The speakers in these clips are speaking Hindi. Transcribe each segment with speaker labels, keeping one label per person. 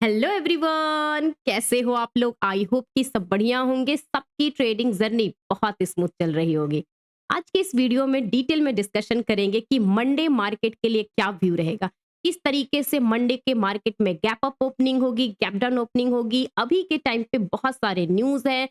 Speaker 1: हेलो एवरीवन, कैसे हो आप लोग? आई होप कि सब बढ़िया होंगे। सबकी ट्रेडिंग जर्नी बहुत स्मूथ चल रही होगी। आज के इस वीडियो में डिटेल में डिस्कशन करेंगे कि मंडे मार्केट के लिए क्या व्यू रहेगा, किस तरीके से मंडे के मार्केट में गैप अप ओपनिंग होगी, गैप डाउन ओपनिंग होगी। अभी के टाइम पे बहुत सारे न्यूज है,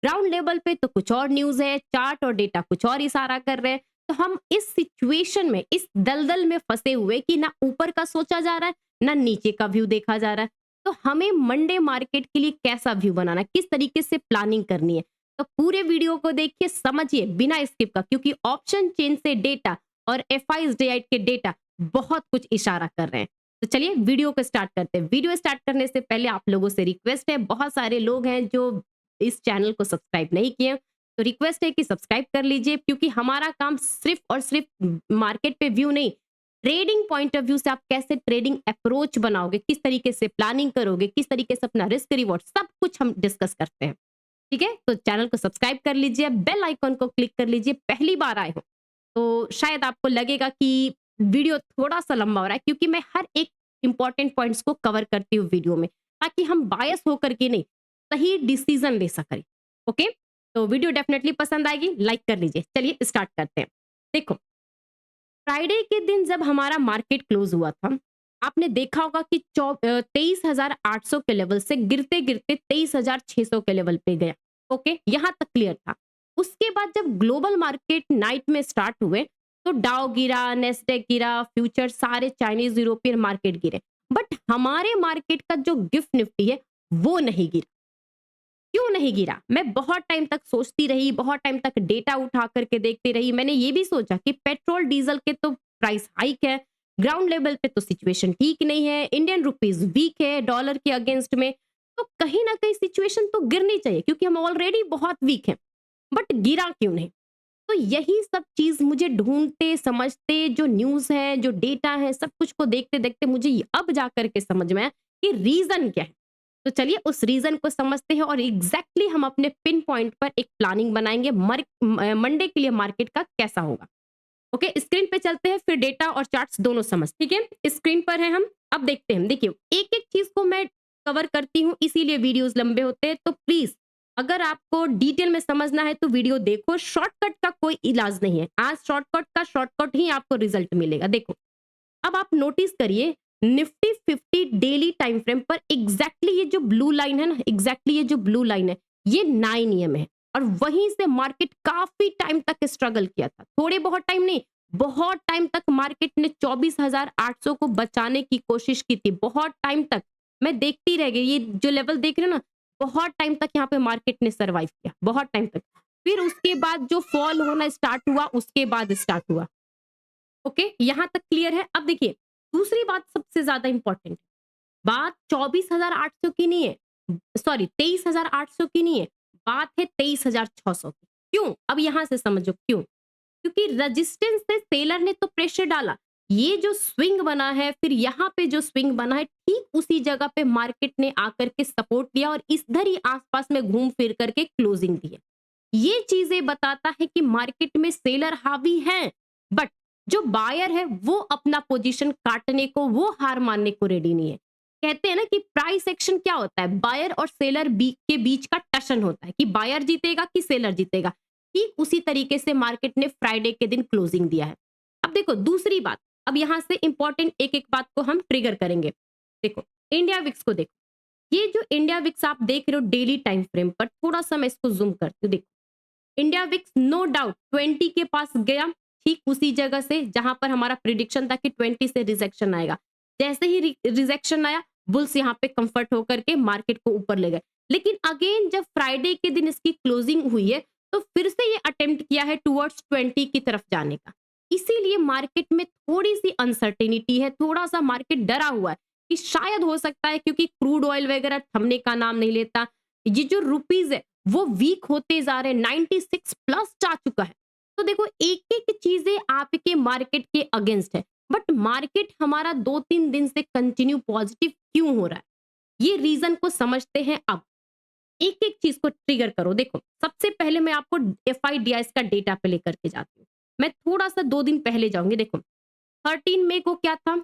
Speaker 1: ग्राउंड लेवल पे तो कुछ और न्यूज है, चार्ट और डेटा कुछ और इशारा कर रहे हैं। तो हम इस सिचुएशन में, इस दलदल में फंसे हुए कि ना ऊपर का सोचा जा रहा है ना नीचे का व्यू देखा जा रहा है। तो हमें मंडे मार्केट के लिए कैसा व्यू बनाना है, किस तरीके से प्लानिंग करनी है। तो पूरे वीडियो को देखिए, समझिए बिना स्किप का, क्योंकि ऑप्शन चेन से डेटा और एफआईआई के डेटा बहुत कुछ इशारा कर रहे हैं। तो चलिए वीडियो को स्टार्ट करते हैं। वीडियो स्टार्ट करने से पहले आप लोगों से रिक्वेस्ट है, बहुत सारे लोग हैं जो इस चैनल को सब्सक्राइब नहीं किए, तो रिक्वेस्ट है कि सब्सक्राइब कर लीजिए, क्योंकि हमारा काम सिर्फ और सिर्फ मार्केट पे व्यू नहीं, ट्रेडिंग पॉइंट ऑफ व्यू से आप कैसे ट्रेडिंग अप्रोच बनाओगे, किस तरीके से प्लानिंग करोगे, किस तरीके से अपना रिस्क रिवॉर्ड, सब कुछ हम डिस्कस करते हैं। ठीक है, तो चैनल को सब्सक्राइब कर लीजिए, बेल आइकन को क्लिक कर लीजिए। पहली बार आए हो तो शायद आपको लगेगा कि वीडियो थोड़ा सा लंबा हो रहा है, क्योंकि मैं हर एक इंपॉर्टेंट पॉइंट्स को कवर करती हूँ वीडियो में, ताकि हम बायस होकर के नहीं, सही डिसीजन ले सकें। ओके, तो वीडियो डेफिनेटली पसंद आएगी, लाइक कर लीजिए। चलिए स्टार्ट करते हैं। देखो, फ्राइडे के दिन जब हमारा मार्केट क्लोज हुआ था, आपने देखा होगा कि 23,800 के लेवल से गिरते गिरते 23,600 के लेवल पे गया। ओके, यहां तक क्लियर था। उसके बाद जब ग्लोबल मार्केट नाइट में स्टार्ट हुए, तो डाउ गिरा, नेस्डेक गिरा, फ्यूचर सारे चाइनीज यूरोपियन मार्केट गिरे। बट हमारे मार्केट का जो गिफ्ट निफ्टी है, वो नहीं गिरा। क्यों नहीं गिरा? मैं बहुत टाइम तक सोचती रही, बहुत टाइम तक डेटा उठा करके देखती रही। मैंने ये भी सोचा कि पेट्रोल डीजल के तो प्राइस हाइक है, ग्राउंड लेवल पे तो सिचुएशन ठीक नहीं है, इंडियन रुपीस वीक है डॉलर के अगेंस्ट में, तो कहीं ना कहीं सिचुएशन तो गिरनी चाहिए, क्योंकि हम ऑलरेडी बहुत वीक हैं। बट गिरा क्यों नहीं? तो यही सब चीज मुझे ढूंढते समझते, जो न्यूज है, जो डेटा है, सब कुछ को देखते देखते मुझे अब जा करके समझ में आया कि रीजन क्या है। तो चलिए उस रीजन को समझते हैं, और एग्जैक्टली हम अपने पिन पॉइंट पर एक प्लानिंग बनाएंगे मंडे के लिए मार्केट का कैसा होगा। ओके, स्क्रीन पे चलते हैं, फिर डेटा और चार्ट्स दोनों समझ। ठीक है, स्क्रीन पर है हम। अब देखते हैं। देखिए, एक एक चीज को मैं कवर करती हूँ, इसीलिए वीडियोस लंबे होते हैं। तो प्लीज, अगर आपको डिटेल में समझना है तो वीडियो देखो। शॉर्टकट का कोई इलाज नहीं है। आज शॉर्टकट ही आपको रिजल्ट मिलेगा। देखो, अब आप नोटिस करिए, निफ्टी 50 डेली टाइम फ्रेम पर एग्जैक्टली ये जो ब्लू लाइन है ना, एग्जैक्टली ये जो ब्लू लाइन है, ये 9 EM है। और वहीं से मार्केट काफी टाइम तक स्ट्रगल किया था, थोड़े बहुत टाइम नहीं, बहुत टाइम तक मार्केट ने 24,800 को बचाने की कोशिश की थी। बहुत टाइम तक मैं देखती रह गई। ये जो लेवल देख रहे हो ना, बहुत टाइम तक यहाँ पे मार्केट ने सर्वाइव किया, बहुत टाइम तक। फिर उसके बाद जो फॉल होना स्टार्ट हुआ, उसके बाद स्टार्ट हुआ। ओके, यहां तक क्लियर है। अब देखिए, दूसरी बात सबसे ज्यादा इंपॉर्टेंट बात 24,800 की नहीं है, सॉरी 23,800 की नहीं है, बात है 23,600 की। क्यों? अब यहां से समझो क्यों। क्योंकि रेजिस्टेंस से सेलर ने तो प्रेशर डाला, ये जो स्विंग बना है, फिर यहाँ पे जो स्विंग बना है, ठीक उसी जगह पे मार्केट ने आकर के सपोर्ट दिया, और इधर ही आसपास में घूम फिर करके क्लोजिंग दी है। ये चीजें बताता है कि मार्केट में सेलर हावी है, बट जो बायर है वो अपना पोजीशन काटने को, वो हार मानने को रेडी नहीं है। कहते हैं ना कि प्राइस एक्शन क्या होता है, बायर और सेलर के बीच का टशन होता है, कि बायर जीतेगा कि सेलर जीतेगा। ठीक उसी तरीके से मार्केट ने फ्राइडे के दिन क्लोजिंग दिया है। अब देखो दूसरी बात, अब यहां से इंपॉर्टेंट एक एक बात को हम ट्रिगर करेंगे। देखो, इंडिया विक्स को देखो। ये जो इंडिया विक्स आप देख रहे हो डेली टाइम फ्रेम पर, थोड़ा सा मैं इसको जूम करती हूँ। देखो, इंडिया विक्स नो डाउट 20 के पास गया, ठीक उसी जगह से जहां पर हमारा प्रिडिक्शन था कि 20 से रिजेक्शन आएगा। जैसे ही रिजेक्शन आया, बुल्स यहाँ पे कंफर्ट होकर के मार्केट को ऊपर ले गए। लेकिन अगेन जब फ्राइडे के दिन इसकी क्लोजिंग हुई है, तो फिर से ये अटेम्प्ट किया है टुवर्ड्स 20 की तरफ जाने का। इसीलिए मार्केट में थोड़ी सी अनसर्टेनिटी है, थोड़ा सा मार्केट डरा हुआ है कि शायद हो सकता है, क्योंकि क्रूड ऑयल वगैरह थमने का नाम नहीं लेता। ये जो रुपीज है वो वीक होते जा रहे हैं, 96 प्लस जा चुका है। तो देखो, एक एक चीजें आपके मार्केट के अगेंस्ट है, बट मार्केट हमारा 2-3 दिन से कंटिन्यू पॉजिटिव क्यों हो रहा है, ये रीजन को समझते हैं। अब एक एक चीज को ट्रिगर करो। देखो, सबसे पहले मैं आपको एफआईडीआईस का डेटा पे लेकर के जाती हूँ। मैं थोड़ा सा 2 दिन पहले जाऊंगी। देखो, 13 मई को क्या था,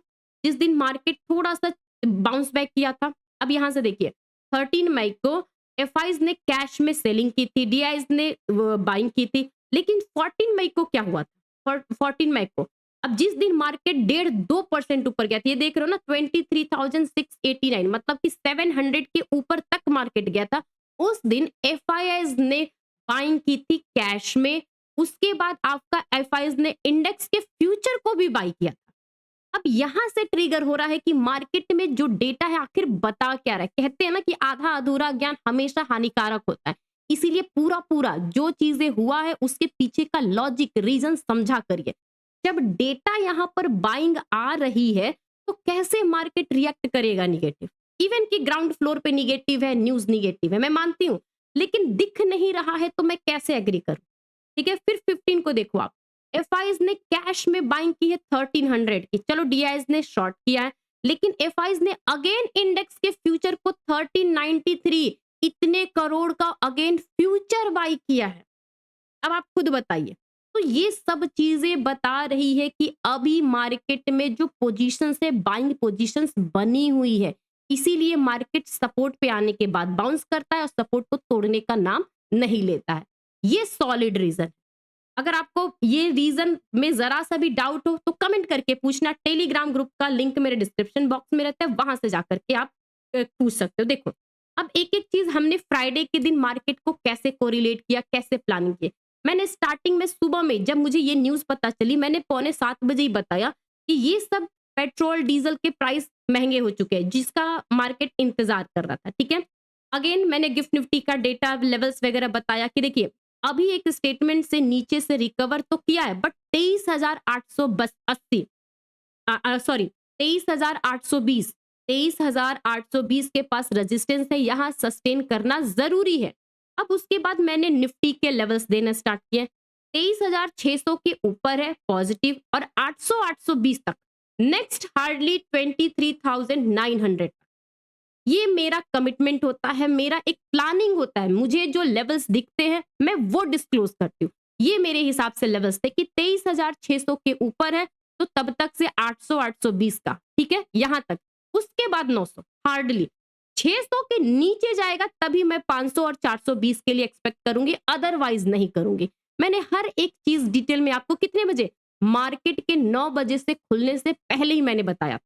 Speaker 1: जिस दिन मार्केट थोड़ा सा बाउंस बैक किया था, अब यहाँ से देखिए 13 मई को एफआईज ने कैश में सेलिंग की थी, डीआईज ने बाइंग की थी, लेकिन 14 मई को क्या हुआ था? 14 मई को अब जिस दिन मार्केट 1.5-2% ऊपर गया था, ये देख रहे हो ना 23,689, मतलब कि 700 के ऊपर तक मार्केट गया था। उस दिन एफआईआईज ने बाइंग की थी कैश में, उसके बाद आपका एफआईआईज ने इंडेक्स के फ्यूचर को भी बाई किया था। अब यहां से ट्रिगर हो रहा है कि मार्केट में जो डेटा है आखिर बता क्या रहा है। कहते हैं ना कि आधा अधूरा ज्ञान हमेशा हानिकारक होता है, इसीलिए पूरा पूरा जो चीजें हुआ है उसके पीछे का लॉजिक रीजन समझा करिए। जब डेटा यहाँ पर बाइंग आ रही है तो कैसे मार्केट रिएक्ट करेगा निगेटिव, इवन कि ग्राउंड फ्लोर पे निगेटिव है, न्यूज निगेटिव है, मैं मानती हूँ, लेकिन दिख नहीं रहा है तो मैं कैसे एग्री करूं। ठीक है, फिर 15 को देखो आप, एफआईज ने कैश में बाइंग की है 1300 की, चलो डीआईज ने शॉर्ट किया है, लेकिन एफआईज ने अगेन इंडेक्स के फ्यूचर को 1393 इतने करोड़ का अगेन फ्यूचर बाई किया है। अब आप खुद बताइए, तो ये सब चीजें बता रही है कि अभी मार्केट में जो पोजीशंस है, बाइंग पोजीशंस बनी हुई है, इसीलिए मार्केट सपोर्ट पे आने के बाद बाउंस करता है और सपोर्ट को तोड़ने का नाम नहीं लेता है। ये सॉलिड रीजन। अगर आपको ये रीजन में जरा सा भी डाउट हो तो कमेंट करके पूछना, टेलीग्राम ग्रुप का लिंक मेरे डिस्क्रिप्शन बॉक्स में रहता है, वहां से जाकर के आप पूछ सकते हो। देखो अब एक एक चीज हमने फ्राइडे के दिन मार्केट को कैसे कोरिलेट किया, कैसे प्लानिंग की। मैंने स्टार्टिंग में सुबह में जब मुझे ये न्यूज पता चली, मैंने 6:45 ही बताया कि ये सब पेट्रोल डीजल के प्राइस महंगे हो चुके हैं, जिसका मार्केट इंतजार कर रहा था। ठीक है, अगेन मैंने गिफ्ट निफ्टी का डेटा लेवल्स वगैरह बताया कि देखिए अभी एक स्टेटमेंट से नीचे से रिकवर तो किया है, बट 23,880 सॉरी 23,820 23,820 के पास रेजिस्टेंस है, यहां सस्टेन करना जरूरी है। अब उसके बाद मैंने निफ्टी के लेवल्स देना स्टार्ट किए, 23,600 के ऊपर है पॉजिटिव, और 800-820 तक, नेक्स्ट हार्डली 23,900 तक। ये मेरा कमिटमेंट होता है, मेरा एक प्लानिंग होता है, मुझे जो लेवल्स दिखते हैं मैं वो डिस्क्लोज करती हूँ। ये मेरे हिसाब से लेवल्स थे कि 23,600 के ऊपर है तो तब तक से 800-820 का, ठीक है, यहां तक, उसके बाद 900 हार्डली, 600 के नीचे जाएगा तभी मैं 500 और 420 के लिए एक्सपेक्ट करूंगी, अदरवाइज नहीं करूंगी। मैंने हर एक चीज डिटेल में आपको कितने बजे, मार्केट के 9 बजे से खुलने से पहले ही मैंने बताया,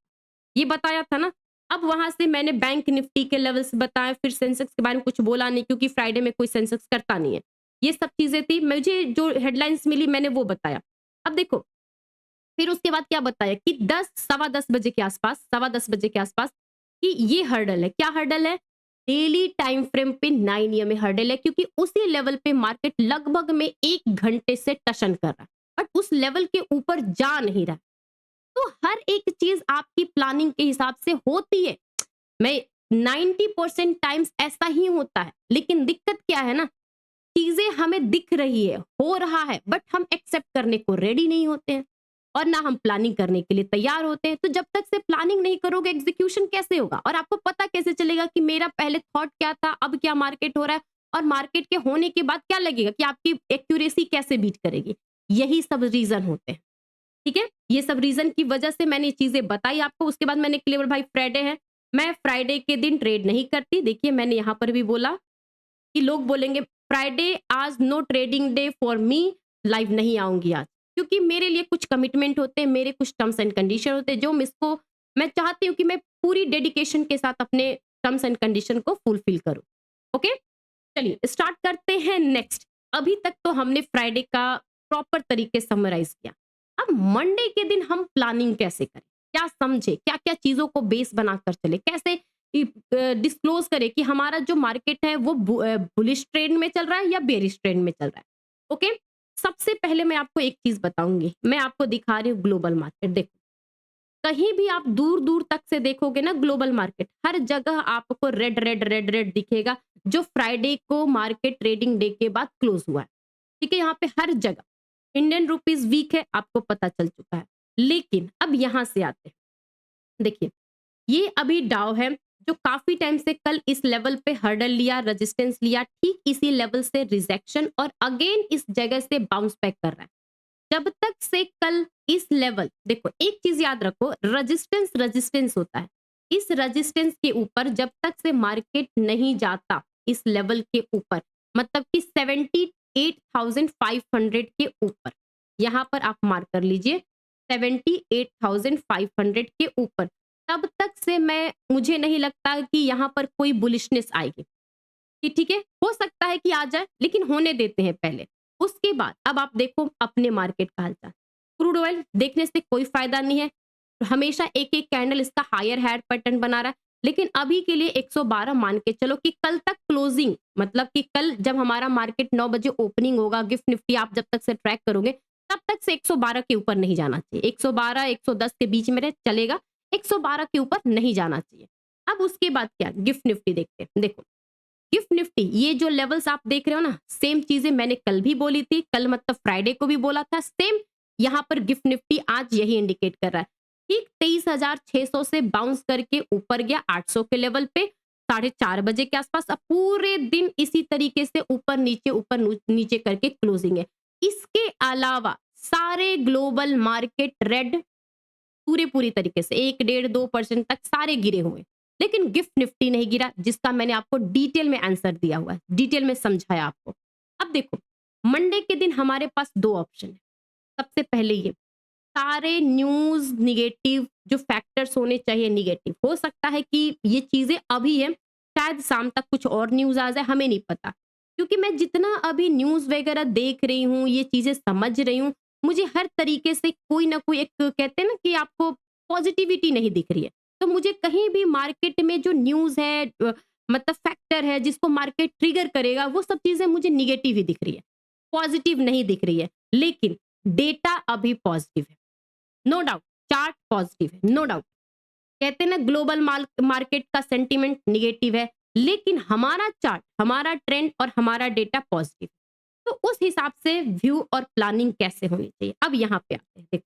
Speaker 1: ये बताया था ना। अब वहां से मैंने बैंक निफ्टी के लेवल्स बताए, फिर सेंसेक्स के बारे में कुछ बोला नहीं क्योंकि फ्राइडे में कोई सेंसेक्स करता नहीं है। ये सब चीजें थी, मुझे जो हेडलाइंस मिली मैंने वो बताया। अब देखो फिर उसके बाद क्या बताया कि 10 सवा 10 बजे के आसपास, सवा 10 बजे के आसपास, कि ये हर्डल है, क्या हर्डल है, डेली टाइम फ्रेम पे 9 EMA हर्डल है, क्योंकि उसी लेवल पे मार्केट लगभग में 1 घंटे से टशन कर रहा है, बट उस लेवल के ऊपर जा नहीं रहा। तो हर एक चीज आपकी प्लानिंग के हिसाब से होती है, मैं 90% टाइम्स ऐसा ही होता है, लेकिन दिक्कत क्या है ना, चीजें हमें दिख रही है, हो रहा है, बट हम एक्सेप्ट करने को रेडी नहीं होते हैं और ना हम प्लानिंग करने के लिए तैयार होते हैं। तो जब तक से प्लानिंग नहीं करोगे एग्जीक्यूशन कैसे होगा, और आपको पता कैसे चलेगा कि मेरा पहले थॉट क्या था, अब क्या मार्केट हो रहा है, और मार्केट के होने के बाद क्या लगेगा कि आपकी एक्यूरेसी कैसे बीट करेगी। यही सब रीजन होते हैं। ठीक है, ये सब रीजन की वजह से मैंने चीजें बताई आपको। उसके बाद मैंने क्लियर, भाई फ्राइडे है, मैं फ्राइडे के दिन ट्रेड नहीं करती। देखिए मैंने यहां पर भी बोला कि लोग बोलेंगे फ्राइडे आज no trading day for me, live नहीं आऊंगी आज, क्योंकि मेरे लिए कुछ कमिटमेंट होते हैं, मेरे कुछ टर्म्स एंड कंडीशन होते हैं, जो मिसको मैं चाहती हूँ कि मैं पूरी डेडिकेशन के साथ अपने टर्म्स एंड कंडीशन को फुलफिल करूँ। ओके, चलिए स्टार्ट करते हैं नेक्स्ट। अभी तक तो हमने फ्राइडे का प्रॉपर तरीके से समराइज किया। अब मंडे के दिन हम प्लानिंग कैसे करें, क्या समझे, क्या क्या चीजों को बेस बनाकर चले, कैसे डिस्क्लोज करें कि हमारा जो मार्केट है वो बुलिश ट्रेंड में चल रहा है या बेरिश ट्रेंड में चल रहा है। ओके, सबसे पहले मैं आपको एक चीज बताऊंगी, मैं आपको दिखा रही हूँ ग्लोबल मार्केट। देखो कहीं भी आप दूर दूर तक से देखोगे ना ग्लोबल मार्केट, हर जगह आपको रेड रेड रेड रेड दिखेगा, जो फ्राइडे को मार्केट ट्रेडिंग डे के बाद क्लोज हुआ है। ठीक है, यहाँ पे हर जगह इंडियन रुपीस वीक है, आपको पता चल चुका है। लेकिन अब यहां से आते हैं, देखिए ये अभी डाउ है जो काफी टाइम से कल इस लेवल पे हर्डल लिया, रेजिस्टेंस लिया, ठीक इसी लेवल से रिजेक्शन और अगेन इस जगह से बाउंस बैक कर रहा है। जब तक से कल इस लेवल, देखो एक चीज याद रखो, रेजिस्टेंस रेजिस्टेंस होता है, इस रेजिस्टेंस के ऊपर जब तक से मार्केट नहीं जाता इस लेवल के ऊपर, मतलब कि 78,500 के ऊपर, यहाँ पर आप मार्क कर लीजिए 78,500 के ऊपर, तब तक से मुझे नहीं लगता कि यहाँ पर कोई बुलिशनेस आएगी कि ठीक है, हो सकता है कि आ जाए, लेकिन होने देते हैं पहले। उसके बाद अब आप देखो अपने मार्केट का हालचाल। क्रूड ऑयल देखने से कोई फायदा नहीं है, हमेशा एक-एक कैंडल इसका हायर हायर पैटर्न बना रहा है, लेकिन अभी के लिए 112 मान के चलो कि कल तक क्लोजिंग, मतलब कि कल जब हमारा मार्केट 9 बजे ओपनिंग होगा, गिफ्ट निफ्टी आप जब तक से ट्रैक करोगे, तब तक से 112 के ऊपर नहीं जाना चाहिए। 112 110 के बीच में रहे चलेगा, 112 के ऊपर नहीं जाना चाहिए। अब उसके बाद क्या, गिफ्ट निफ्टी देखते हैं। देखो गिफ्ट निफ्टी, ये जो लेवल्स आप देख रहे हो ना, सेम चीजें मैंने कल भी बोली थी, कल मतलब फ्राइडे को भी बोला था सेम। यहाँ पर गिफ्ट निफ्टी आज यही इंडिकेट कर रहा है, ठीक 23,600 से बाउंस करके ऊपर गया 800 के लेवल पे 4:30 बजे के आसपास। अब पूरे दिन इसी तरीके से ऊपर नीचे करके क्लोजिंग है। इसके अलावा सारे ग्लोबल मार्केट रेड, पूरी तरीके से 1 1.5 2% तक सारे गिरे हुए, लेकिन गिफ्ट निफ्टी नहीं गिरा, जिसका मैंने आपको डिटेल में आंसर दिया हुआ है, डिटेल में समझाया आपको। अब देखो मंडे के दिन हमारे पास दो ऑप्शन है। सबसे पहले ये सारे न्यूज निगेटिव, जो फैक्टर्स होने चाहिए निगेटिव, हो सकता है कि ये चीजें अभी है, शायद शाम तक कुछ और न्यूज आ जाए, हमें नहीं पता। क्योंकि मैं जितना अभी न्यूज वगैरह देख रही हूँ, ये चीजें समझ रही हूँ, मुझे हर तरीके से कोई ना कोई, एक कहते हैं ना कि आपको पॉजिटिविटी नहीं दिख रही है। तो मुझे कहीं भी मार्केट में जो न्यूज है, मतलब फैक्टर है जिसको मार्केट ट्रिगर करेगा, वो सब चीजें मुझे निगेटिव ही दिख रही है, पॉजिटिव नहीं दिख रही है। लेकिन डेटा अभी पॉजिटिव है, नो डाउट, चार्ट पॉजिटिव है, नो डाउट। कहते हैं ना ग्लोबल मार्केट का सेंटीमेंट निगेटिव है, लेकिन हमारा चार्ट, हमारा ट्रेंड और हमारा डेटा पॉजिटिव। तो उस हिसाब से व्यू और प्लानिंग कैसे होनी चाहिए, अब यहाँ पे आते हैं। देखो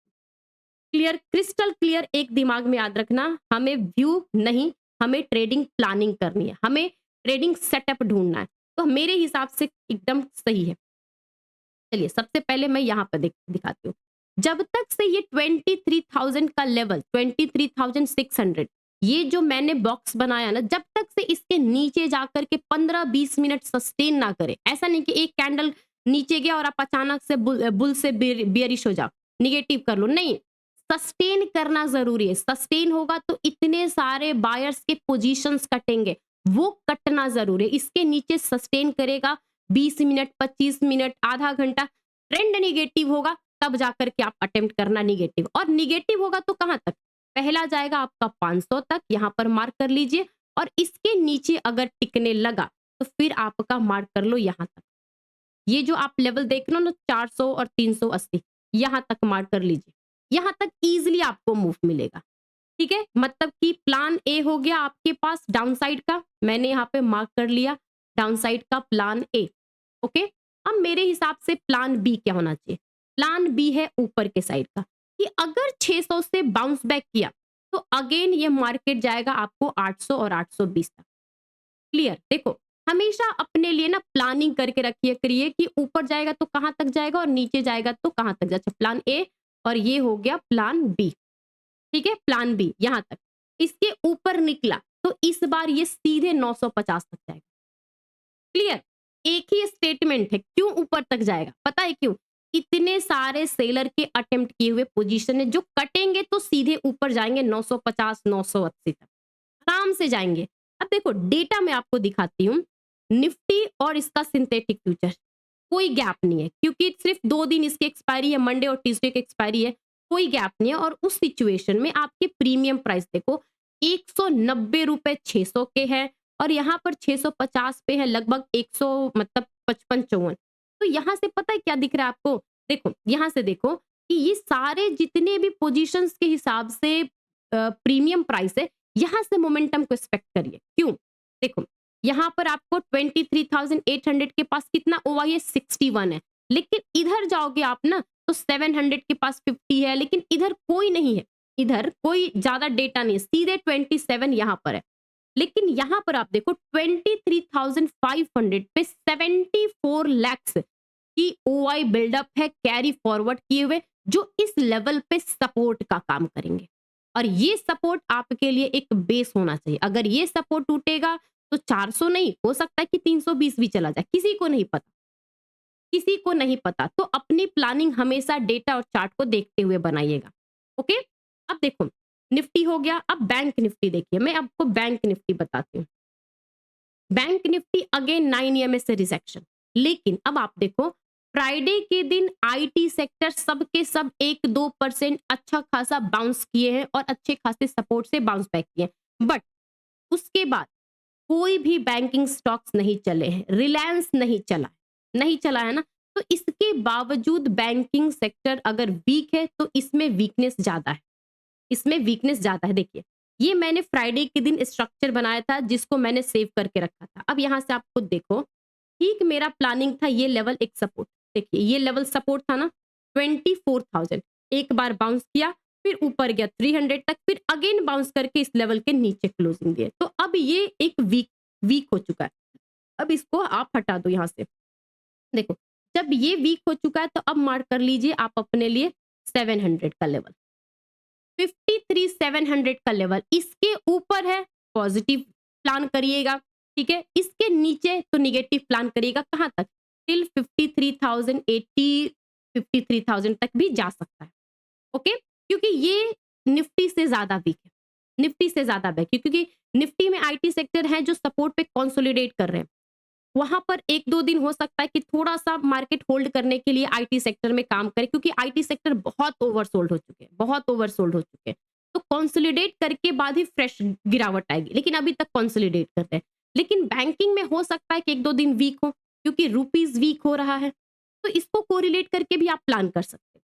Speaker 1: क्लियर, क्रिस्टल क्लियर, एक दिमाग में याद रखना, हमें व्यू नहीं, हमें ट्रेडिंग प्लानिंग करनी है, हमें ट्रेडिंग सेटअप ढूंढना है। तो मेरे हिसाब से एकदम सही है। चलिए सबसे पहले मैं यहाँ पर दिखाती हूँ। जब तक से ये 23,000 का लेवल, 23,600, ये जो मैंने बॉक्स बनाया ना, जब तक से इसके नीचे जाकर के 15-20 मिनट सस्टेन ना करे, ऐसा नहीं कि एक कैंडल नीचे गया और आप अचानक से बुल से बियरिश हो जाओ, निगेटिव कर लो, नहीं, सस्टेन करना जरूरी है। सस्टेन होगा तो इतने सारे बायर्स के पोजीशंस कटेंगे, वो कटना जरूरी है। इसके नीचे सस्टेन करेगा 20 मिनट, 25 मिनट, आधा घंटा, ट्रेंड निगेटिव होगा, तब जाकर के आप अटेम्प्ट करना निगेटिव। और निगेटिव होगा तो कहां तक, पहला जाएगा आपका 500 तक, यहां पर मार्क कर लीजिए, और इसके नीचे अगर टिकने लगा तो फिर आपका मार्क कर लो यहां तक। ये जो आप लेवल देख रहे हो ना 400 और 380, यहां तक मार्क कर लीजिए, यहां तक इजीली आपको मूव मिलेगा। ठीक है, मतलब कि प्लान ए हो गया आपके पास डाउनसाइड का, मैंने यहाँ पे मार्क कर लिया डाउनसाइड का प्लान ए। ओके, अब मेरे हिसाब से प्लान बी क्या होना चाहिए, प्लान बी है ऊपर के साइड का, कि अगर 600 से बाउंस बैक किया तो अगेन ये मार्केट जाएगा आपको 800 और 820 तक। क्लियर, देखो हमेशा अपने लिए ना प्लानिंग करके रखिए करिए कि ऊपर जाएगा तो कहां तक जाएगा और नीचे जाएगा तो कहां तक जाएगा। प्लान ए, और ये हो गया प्लान बी। ठीक है, प्लान बी यहां तक, इसके ऊपर निकला तो इस बार ये सीधे 950 तक जाएगा। क्लियर, एक ही स्टेटमेंट है, क्यों ऊपर तक जाएगा, पता है क्यों, इतने सारे सेलर के अटेम्प्ट किए हुए पोजीशन है, जो कटेंगे तो सीधे ऊपर जाएंगे 950 980 तक, आराम से जाएंगे। अब देखो डेटा मैं आपको दिखाती हूँ, निफ्टी और इसका सिंथेटिक फ्यूचर, कोई गैप नहीं है, क्योंकि सिर्फ 2 दिन इसकी एक्सपायरी है, मंडे और ट्यूसडे की एक्सपायरी है, कोई गैप नहीं है। और उस सिचुएशन में आपके प्रीमियम प्राइस देखो 190 रुपए 600 के हैं, और यहाँ पर 650 पे है, लगभग 100, मतलब 55-54। तो यहाँ से पता है क्या दिख रहा है आपको, देखो यहाँ से देखो कि ये सारे जितने भी पोजीशंस के हिसाब से प्रीमियम प्राइस है, यहाँ से मोमेंटम को एक्सपेक्ट करिए। क्यों, देखो यहाँ पर आपको 23,800 के पास कितना ओवाई है, 61 है, लेकिन इधर जाओगे आप ना तो 700 के पास 50 है, लेकिन इधर कोई नहीं है, इधर कोई ज्यादा डेटा नहीं है, सीधे 27 यहाँ पर है। लेकिन यहाँ पर आप देखो 23,500 पे 74 लैक्स की ओआई बिल्डअप है, कैरी फॉरवर्ड किए हुए, जो इस लेवल पे सपोर्ट का काम करेंगे। और ये सपोर्ट आपके लिए एक बेस होना चाहिए। अगर ये सपोर्ट टूटेगा तो 400 नहीं, हो सकता है कि 320 भी चला जाए, किसी को नहीं पता, किसी को नहीं पता। तो अपनी प्लानिंग हमेशा डेटा और चार्ट को देखते हुए बनाइएगा। ओके, अब देखो निफ्टी हो गया, अब बैंक निफ्टी देखिए, मैं आपको बैंक निफ्टी बताती हूँ। बैंक निफ्टी अगेन 9 ईएमएस से रिजेक्शन, लेकिन अब आप देखो फ्राइडे के दिन आईटी सेक्टर सब के सब 1-2% अच्छा खासा बाउंस किए हैं और अच्छे खासे सपोर्ट से बाउंस बैक किए हैं, बट उसके बाद कोई भी बैंकिंग स्टॉक्स नहीं चले हैं, रिलायंस नहीं चला, नहीं चला है ना। तो इसके बावजूद बैंकिंग सेक्टर अगर वीक है तो इसमें वीकनेस ज्यादा है, इसमें वीकनेस ज्यादा है। देखिए ये मैंने फ्राइडे के दिन स्ट्रक्चर बनाया था जिसको मैंने सेव करके रखा था। अब यहां से आप खुद देखो, ठीक मेरा प्लानिंग था ये लेवल एक सपोर्ट, देखिए ये लेवल सपोर्ट था ना 24,000, एक बार बाउंस किया, फिर ऊपर गया 300 तक, फिर अगेन बाउंस करके इस लेवल के नीचे क्लोजिंग दिए। तो अब ये एक वीक वीक हो चुका है, अब इसको आप हटा दो यहां से। देखो जब ये वीक हो चुका है तो अब मार्क कर लीजिए आप अपने लिए 700 का लेवल, 53,700 का लेवल, इसके ऊपर है पॉजिटिव प्लान करिएगा, ठीक है, इसके नीचे तो निगेटिव प्लान करिएगा। कहां तक? टिल 53,080, 53,000 तक भी जा सकता है। ओके, क्योंकि ये निफ्टी से ज्यादा वीक है, निफ्टी से ज्यादा वीक है, क्योंकि निफ्टी में आईटी सेक्टर है जो सपोर्ट पे कंसोलिडेट कर रहे हैं। वहां पर 1-2 दिन हो सकता है कि थोड़ा सा मार्केट होल्ड करने के लिए आईटी सेक्टर में काम करे, क्योंकि आईटी सेक्टर बहुत ओवरसोल्ड हो चुके हैं, बहुत ओवरसोल्ड हो चुके हैं। तो कंसोलिडेट करके बाद ही फ्रेश गिरावट आएगी, लेकिन अभी तक कंसोलिडेट कर रहे हैं। लेकिन बैंकिंग में हो सकता है कि 1-2 दिन वीक हो, क्योंकि रुपीज वीक हो रहा है, तो इसको कोरिलेट करके भी आप प्लान कर सकते हैं।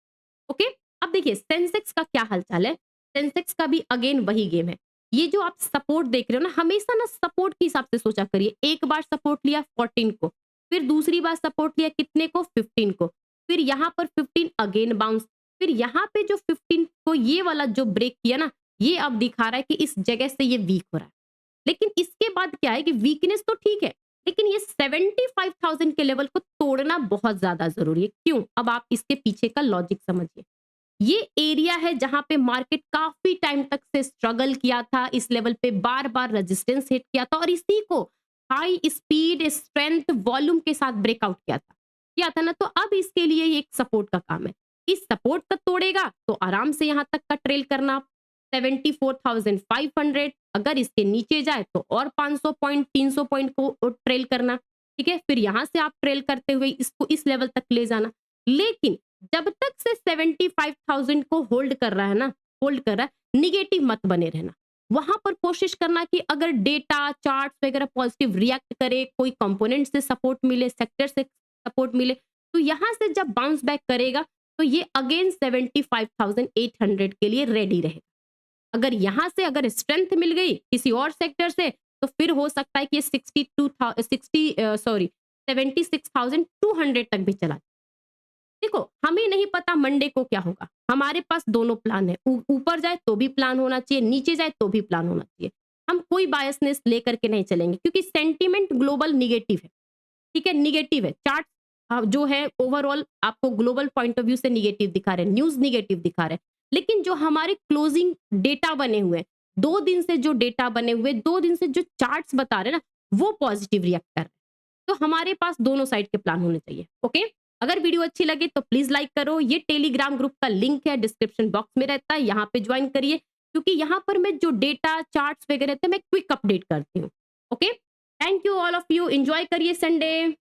Speaker 1: ओके, अब देखिए सेंसेक्स का क्या हालचाल है। सेंसेक्स का भी अगेन वही गेम है। ये जो आप सपोर्ट देख रहे हो ना, हमेशा ना सपोर्ट के हिसाब से सोचा करिए। एक बार सपोर्ट लिया 14 को, फिर दूसरी बार सपोर्ट लिया कितने को? 15 को, फिर यहाँ पर 15 अगेन बाउंस, फिर यहाँ पे जो 15 को ये वाला जो ब्रेक किया ना, ये अब दिखा रहा है कि इस जगह से ये वीक हो रहा है। लेकिन इसके बाद क्या है कि वीकनेस तो ठीक है, लेकिन ये 75,000 के लेवल को तोड़ना बहुत ज्यादा जरूरी है। क्यों? अब आप इसके पीछे का लॉजिक समझिए। ये एरिया है जहां पे मार्केट काफी टाइम तक से स्ट्रगल किया था, इस लेवल पे बार बार रेजिस्टेंस हिट किया था और इसी को हाई स्पीड स्ट्रेंथ वॉल्यूम के साथ ब्रेकआउट किया था ना। तो अब इसके लिए ये एक सपोर्ट का काम है। इस सपोर्ट का तोड़ेगा तो आराम से यहां तक का ट्रेल करना 74,500, अगर इसके नीचे जाए तो और 500 पॉइंट 300 पॉइंट को ट्रेल करना, ठीक है, फिर यहां से आप ट्रेल करते हुए इसको इस लेवल तक ले जाना। लेकिन जब तक से 75,000 को होल्ड कर रहा है ना, होल्ड कर रहा है, निगेटिव मत बने रहना। वहां पर कोशिश करना कि अगर डेटा चार्ट्स वगैरह पॉजिटिव रिएक्ट करे, कोई कंपोनेंट से सपोर्ट मिले, सेक्टर से सपोर्ट मिले, तो यहां से जब बाउंस बैक करेगा तो ये अगेन 75,800 के लिए रेडी रहेगा। अगर यहां से अगर स्ट्रेंथ मिल गई किसी और सेक्टर से, तो फिर हो सकता है कि ये 76,200 तक भी चला। देखो हमें नहीं पता मंडे को क्या होगा, हमारे पास दोनों प्लान है, ऊपर जाए तो भी प्लान होना चाहिए, नीचे जाए तो भी प्लान होना चाहिए। हम कोई बायसनेस लेकर के नहीं चलेंगे, क्योंकि सेंटीमेंट ग्लोबल निगेटिव है, ठीक है, निगेटिव है। चार्ट जो है ओवरऑल आपको ग्लोबल पॉइंट ऑफ व्यू से निगेटिव दिखा रहे हैं, न्यूज निगेटिव दिखा रहे हैं, लेकिन जो हमारे क्लोजिंग डेटा बने हुए हैं, 2 दिन से जो डेटा बने हुए, 2 दिन से जो चार्ट्स बता रहे हैं ना, वो पॉजिटिव रिएक्ट कर रहे हैं। तो हमारे पास दोनों साइड के प्लान होने चाहिए। ओके, अगर वीडियो अच्छी लगे तो प्लीज लाइक करो। ये टेलीग्राम ग्रुप का लिंक है, डिस्क्रिप्शन बॉक्स में रहता है, यहाँ पे ज्वाइन करिए, क्योंकि यहाँ पर मैं जो डेटा चार्ट्स वगैरह रहते हैं मैं क्विक अपडेट करती हूँ। Okay, thank you all of you, enjoy करिए संडे।